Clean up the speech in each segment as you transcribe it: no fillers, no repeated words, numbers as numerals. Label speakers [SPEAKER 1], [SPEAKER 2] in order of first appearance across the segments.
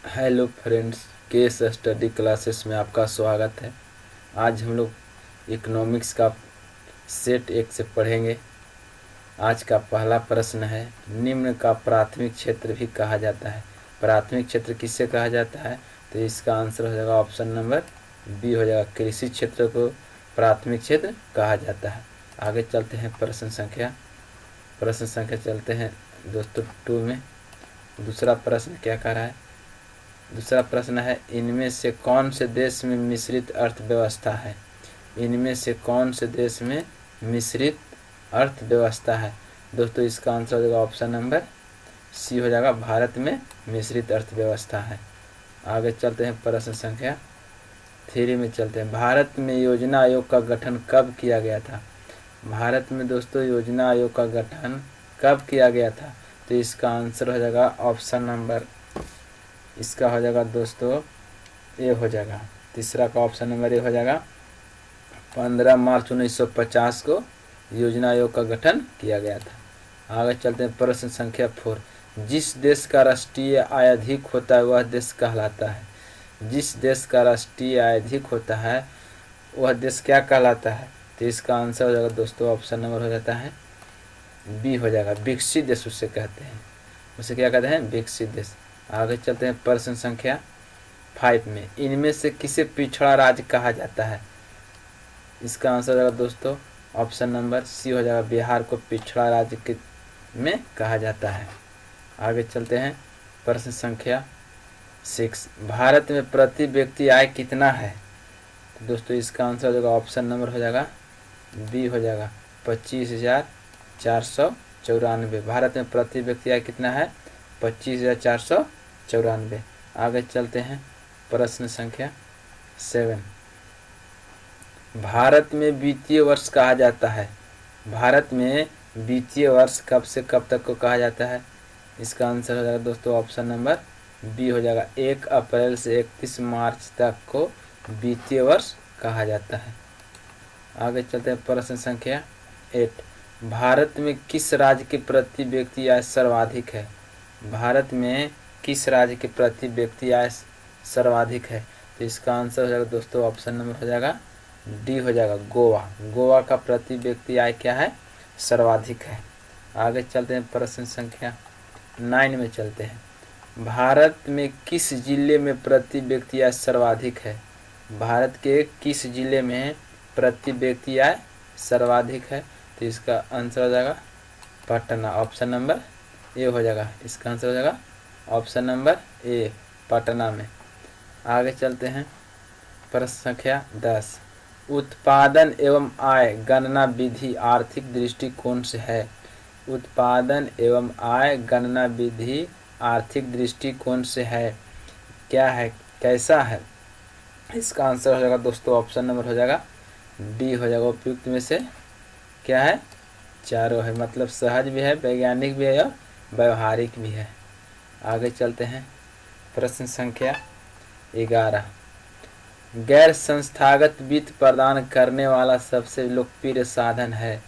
[SPEAKER 1] Hello friends, case study classes में आपका स्वागत है। आज हम लोग इकोनॉमिक्स का सेट 1 से पढ़ेंगे। आज का पहला प्रश्न है, निम्न का प्राथमिक क्षेत्र भी कहा जाता है। प्राथमिक क्षेत्र किससे कहा जाता है? तो इसका आंसर हो जाएगा ऑप्शन नंबर बी हो जाएगा, कृषि क्षेत्र को प्राथमिक क्षेत्र कहा जाता है। आगे चलते हैं प्रश्न संख्या चलते हैं दोस्तों 2 में। दूसरा प्रश्न क्या कह रहा है? दूसरा प्रश्न है, इनमें से कौन से देश में मिश्रित अर्थव्यवस्था है? इनमें से कौन से देश में मिश्रित अर्थव्यवस्था है? दोस्तों इसका आंसर हो जाएगा ऑप्शन नंबर सी हो जाएगा, भारत में मिश्रित अर्थव्यवस्था है। आगे चलते हैं प्रश्न संख्या 3 में चलते हैं। भारत में योजना आयोग का गठन कब किया गया था? भारत में दोस्तों योजना आयोग का गठन कब किया गया था? तो इसका आंसर हो जाएगा ऑप्शन नंबर, इसका हो जाएगा दोस्तों ए हो जाएगा। तीसरा का ऑप्शन नंबर ए हो जाएगा। 15 मार्च 1950 को योजना आयोग का गठन किया गया था। आगे चलते हैं प्रश्न संख्या 4। जिस देश का राष्ट्रीय आय अधिक होता है वह देश कहलाता है। जिस देश का राष्ट्रीय आय अधिक होता है वह देश क्या कहलाता है? तो इसका आंसर हो जाएगा दोस्तों ऑप्शन नंबर हो जाता है बी हो जाएगा, विकसित देश उसे कहते हैं। उसे क्या कहते हैं? विकसित देश। आगे चलते हैं प्रश्न संख्या 5 में। इनमें से किसे पिछड़ा राज्य कहा जाता है? इसका आंसर हो जाएगा दोस्तों ऑप्शन नंबर सी हो जाएगा, बिहार को पिछड़ा राज्य के में कहा जाता है। आगे चलते हैं प्रश्न संख्या 6। भारत में प्रति व्यक्ति आय कितना है? तो दोस्तों इसका आंसर हो जाएगा ऑप्शन नंबर हो जाएगा बी हो जाएगा, 25,494। भारत में प्रति व्यक्ति आय कितना है? 25,494। आगे चलते हैं प्रश्न संख्या 7। भारत में वित्तीय वर्ष कहा जाता है। भारत में वित्तीय वर्ष कब से कब तक को कहा जाता है? इसका आंसर हो जाएगा दोस्तों ऑप्शन नंबर बी हो जाएगा, 1 अप्रैल से 31 मार्च तक को वित्तीय वर्ष कहा जाता है। आगे चलते हैं प्रश्न संख्या 8। भारत में किस राज्य के प्रति व्यक्ति आय सर्वाधिक है? भारत में किस राज्य के प्रति व्यक्ति आय सर्वाधिक है? तो इसका आंसर हो जाएगा दोस्तों ऑप्शन नंबर हो जाएगा डी हो जाएगा, गोवा। गोवा का प्रति व्यक्ति आय क्या है? सर्वाधिक है। आगे चलते हैं प्रश्न संख्या 9 में चलते हैं। भारत में किस जिले में प्रति व्यक्ति आय सर्वाधिक है? भारत के किस जिले में प्रति व्यक्ति आय सर्वाधिक है? तो इसका आंसर हो जाएगा पटना, ऑप्शन नंबर ए हो जाएगा। इसका आंसर हो जाएगा ऑप्शन नंबर ए, पटना में। आगे चलते हैं प्रश्न संख्या 10। उत्पादन एवं आय गणना विधि आर्थिक दृष्टिकोण से है। उत्पादन एवं आय गणना विधि आर्थिक दृष्टिकोण से है, क्या है, कैसा है? इसका आंसर हो जाएगा दोस्तों ऑप्शन नंबर हो जाएगा डी हो जाएगा, उपयुक्त में से क्या है? चारों है, मतलब सहज भी है, वैज्ञानिक भी है और व्यवहारिक भी है। आगे चलते हैं प्रश्न संख्या 11। गैर संस्थागत वित्त प्रदान करने वाला सबसे लोकप्रिय साधन है।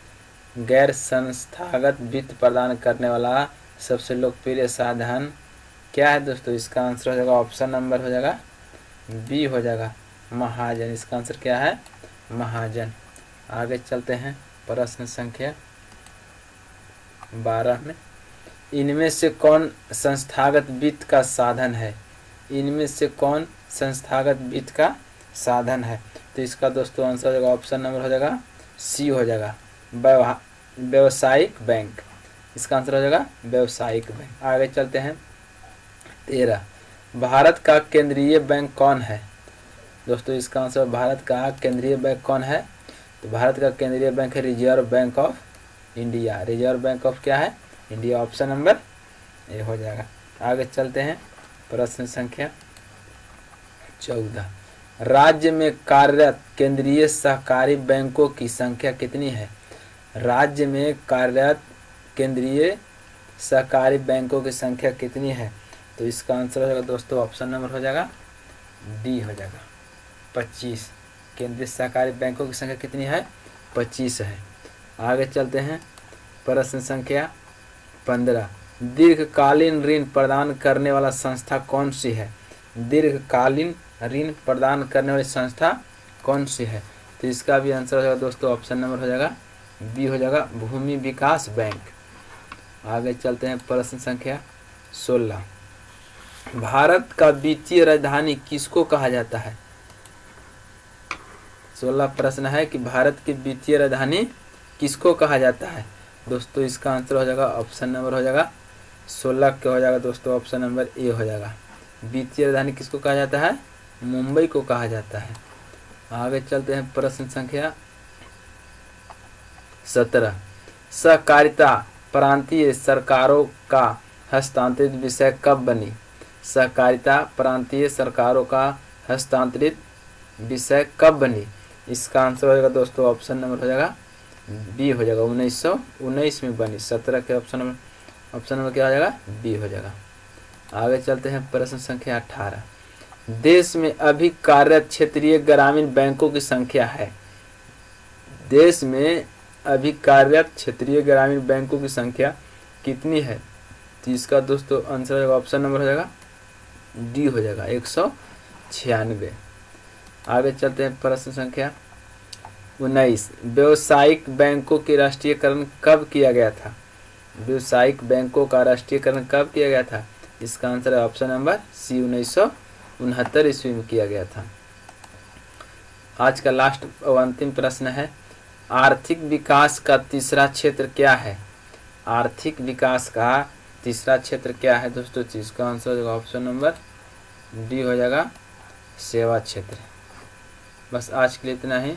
[SPEAKER 1] गैर संस्थागत वित्त प्रदान करने वाला सबसे लोकप्रिय साधन क्या है दोस्तों? इसका आंसर हो जाएगा ऑप्शन नंबर हो जाएगा बी हो जाएगा, महाजन। इसका आंसर क्या है? महाजन। आगे चलते हैं प्रश्न संख्या 12 में। इनमें से कौन संस्थागत वित्त का साधन है? इनमें से कौन संस्थागत वित्त का साधन है? तो इसका दोस्तों आंसर हो जाएगा ऑप्शन नंबर हो जाएगा सी हो जाएगा, व्यावसायिक बैंक। इसका आंसर हो जाएगा व्यावसायिक बैंक। आगे चलते हैं 13। भारत का केंद्रीय बैंक कौन है? दोस्तों इसका आंसर, भारत का केंद्रीय बैंक कौन है? तो भारत का केंद्रीय बैंक है reserve bank of India. Reserve bank of क्या है? इंडिया, ऑप्शन नंबर ए हो जाएगा। आगे चलते हैं प्रश्न संख्या 14। राज्य में कार्यरत केंद्रीय सहकारी बैंकों की संख्या कितनी है? राज्य में कार्यरत केंद्रीय सहकारी बैंकों की संख्या कितनी है? तो इसका आंसर हो जाएगा दोस्तों ऑप्शन नंबर हो जाएगा डी हो जाएगा, 25। केंद्रीय सहकारी बैंकों की संख्या कितनी है? 25 है। आगे चलते हैं प्रश्न संख्या 15। दीर्घकालीन ऋण प्रदान करने वाला संस्था कौन सी है? दीर्घकालीन ऋण प्रदान करने वाली संस्था कौन सी है? तो इसका भी आंसर हो जाएगा दोस्तों, ऑप्शन नंबर हो जाएगा बी हो जाएगा, भूमि विकास बैंक। आगे चलते हैं प्रश्न संख्या 16। भारत का वित्तीय राजधानी किसको कहा जाता है? 16 प्रश्न है कि भारत की वित्तीय राजधानी किसको कहा जाता है? दोस्तों इसका आंसर हो जाएगा, ऑप्शन नंबर हो जाएगा 16 क्या हो जाएगा दोस्तों, ऑप्शन नंबर ए हो जाएगा। वित्तीय राजधानी किसको कहा जाता है? मुंबई को कहा जाता है। आगे चलते हैं प्रश्न संख्या 17। सहकारिता प्रांतीय सरकारों का हस्तांतरित विषय कब बनी? सहकारिता प्रांतीय सरकारों का हस्तांतरित विषय कब बनी? इसका आंसर हो जाएगा दोस्तों, ऑप्शन नंबर हो जाएगा बी हो जाएगा, 1919 में बनी। 17 के ऑप्शन नंबर क्या हो जाएगा? बी हो जाएगा। आगे चलते हैं प्रश्न संख्या 18। देश में अभी कार्यरत क्षेत्रीय ग्रामीण बैंकों की संख्या है। देश में अभी कार्यरत क्षेत्रीय ग्रामीण बैंकों की संख्या कितनी है? तो इसका दोस्तों आंसर हो जाएगा, ऑप्शन नंबर हो जाएगा डी हो जाएगा, 196। आगे चलते हैं प्रश्न संख्या 19। व्यावसायिक बैंकों के राष्ट्रीयकरण कब किया गया था? व्यावसायिक बैंकों का राष्ट्रीयकरण कब किया गया था? इसका आंसर है ऑप्शन नंबर सी, 1969 ईस्वी में किया गया था। आज का लास्ट और अंतिम प्रश्न है, आर्थिक विकास का तीसरा क्षेत्र क्या है? आर्थिक विकास का तीसरा क्षेत्र क्या है दोस्तों? इसका आंसर हो जाएगा, ऑप्शन नंबर डी हो जाएगा, सेवा क्षेत्र। बस आज के लिए इतना ही।